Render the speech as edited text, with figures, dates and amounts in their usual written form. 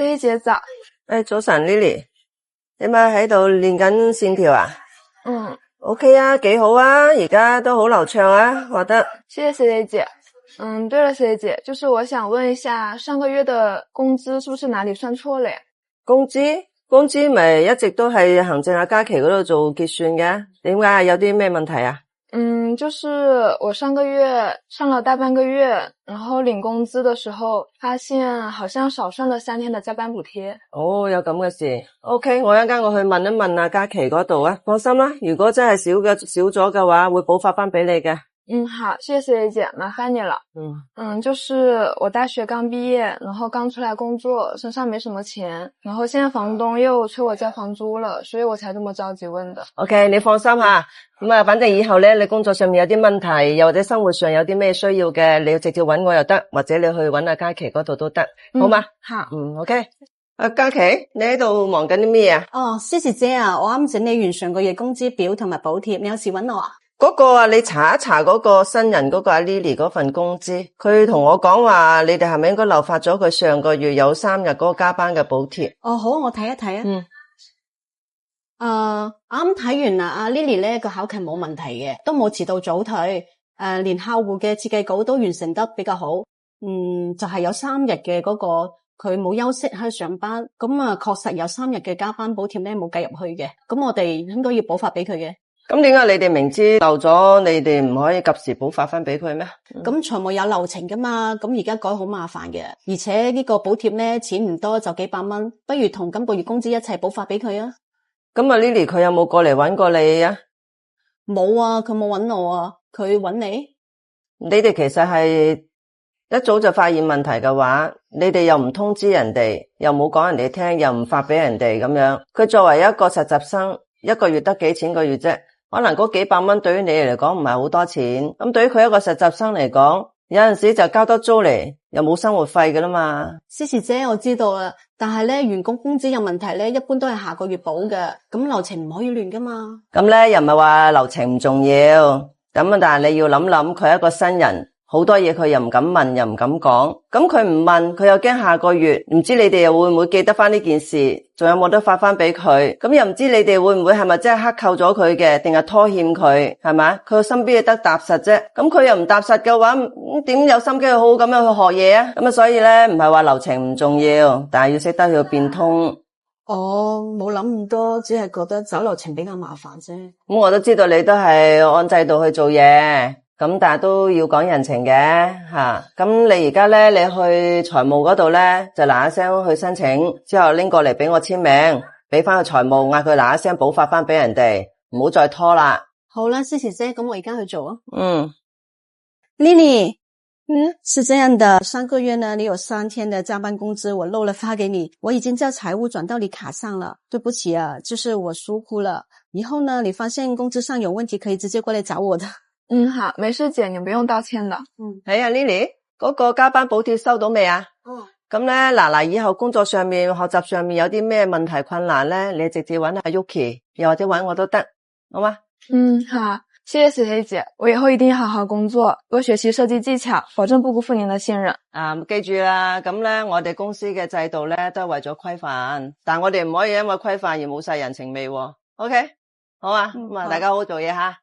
，Lily 姐早。早晨 Lily， 你咪喺度練緊線條啊？OK 啊，幾好啊，而家都好流暢啊，我覺得。謝謝 Lily 姐。對了 Lily 姐，就是我想問一下，上個月的工資是不是哪裡算錯了呀？工資咪一直都係行政阿嘉琪嗰度做結算嘅，點解有啲咩問題啊？就是我上個月上了大半個月，然後領工資的時候，發現好像少算了3天的加班補貼。有咁嘅事。OK， 我一陣間我去問一問阿嘉琪嗰度啊，放心啦，如果真係少咗嘅話，會補發翻俾你嘅。好，謝謝Lily姐，麻煩你了。就是我大學剛畢業，然後剛出來工作，身上沒什麼錢，然後現在房東又催我交房租了，所以我才這麼着急問的。OK， 你放心吓，反正以後咧，你工作上面有啲問題，又或者生活上有啲咩需要嘅，你要直接搵我又得，或者你去搵阿嘉琪嗰度都得，好嗎？好。OK。阿嘉琪，你喺度忙緊啲咩啊？Cici姐啊，我啱整理完上個月工資表同埋補貼，你有事搵我啊？嗰個啊，你查一查嗰個新人嗰個阿 Lily 嗰份工資，佢同我講話，你哋係咪應該漏發咗佢上個月有3日嗰個加班嘅補貼？好，我睇一睇啊。啱睇完啦，阿 Lily 咧個考勤冇問題嘅，都冇遲到早退，連客戶嘅設計稿都完成得比較好。就係有3日嘅嗰個佢冇休息喺上班，咁啊確實有3日嘅加班補貼咧冇計入去嘅，咁我哋應該要補發俾佢嘅。咁點解你哋明知漏咗，你哋唔可以及時補發翻俾佢咩？咁財務有流程噶嘛，咁而家改好麻煩嘅，而且呢個補貼咧錢唔多，就幾百蚊，不如同今個月工資一齊補發俾佢啊。咁啊 Lily 佢有冇過嚟搵過你啊？冇啊，佢冇搵我啊，佢搵你？你哋其實係一早就發現問題嘅話，你哋又唔通知人哋，又冇講人哋聽，又唔發俾人哋咁樣，佢作為一個實習生，一個月得幾錢個月啫？可能嗰幾百蚊對於你嚟講唔係好多錢，咁對於佢一個實習生嚟講，有陣時就交多租嚟，又冇生活費㗎啦嘛。Cici姐，我知道啦，但係咧員工工資有問題咧，一般都係下個月補嘅，咁流程唔可以亂噶嘛。咁咧又唔係話流程唔重要，咁但係你要諗諗，佢係一個新人。好多嘢佢又唔敢問，又唔敢講，咁佢唔問，佢又驚下個月唔知你哋又會唔會記得翻呢件事，仲有冇得發翻俾佢，咁又唔知你哋會唔會係咪真係克扣咗佢嘅，定係拖欠佢，係咪？佢個身邊得踏實啫，咁佢又唔踏實嘅話，點有心機去好好咁樣去學嘢啊？咁啊，所以咧唔係話流程唔重要，但係要識得去變通。冇諗咁多，只係覺得走流程比較麻煩啫。咁我都知道你都係按制度去做嘢。咁但係都要講人情嘅吓，咁你而家咧，你去財務嗰度咧，就嗱一聲去申請，之後拎過嚟俾我簽名，俾翻去財務，嗌佢嗱一聲補發翻俾人哋，唔好再拖啦。好啦，Cici姐，咁我而家去做啊。Lily，是這樣的，上個月呢，你有3天的加班工資，我漏了發給你，我已經叫財務轉到你卡上了，對不起啊，就是我疏忽了，以後呢，你發現工資上有問題，可以直接過來找我的。好，沒事姐，你不用道歉的。係啊 Lily， 嗰個加班補貼收到未啊？咁咧嗱，以後工作上面、學習上面有啲咩問題困難咧，你直接搵阿 Yuki， 又或者搵我都得，好嗎？好，謝謝Lily姐，我以後一定好好工作，多學習設計技巧，保證不辜負您的信任。記住啦，咁咧我哋公司嘅制度咧都係為咗規範，但我哋唔可以因為規範而冇晒人情味喎。OK， 好啊，大家好好做嘢吓。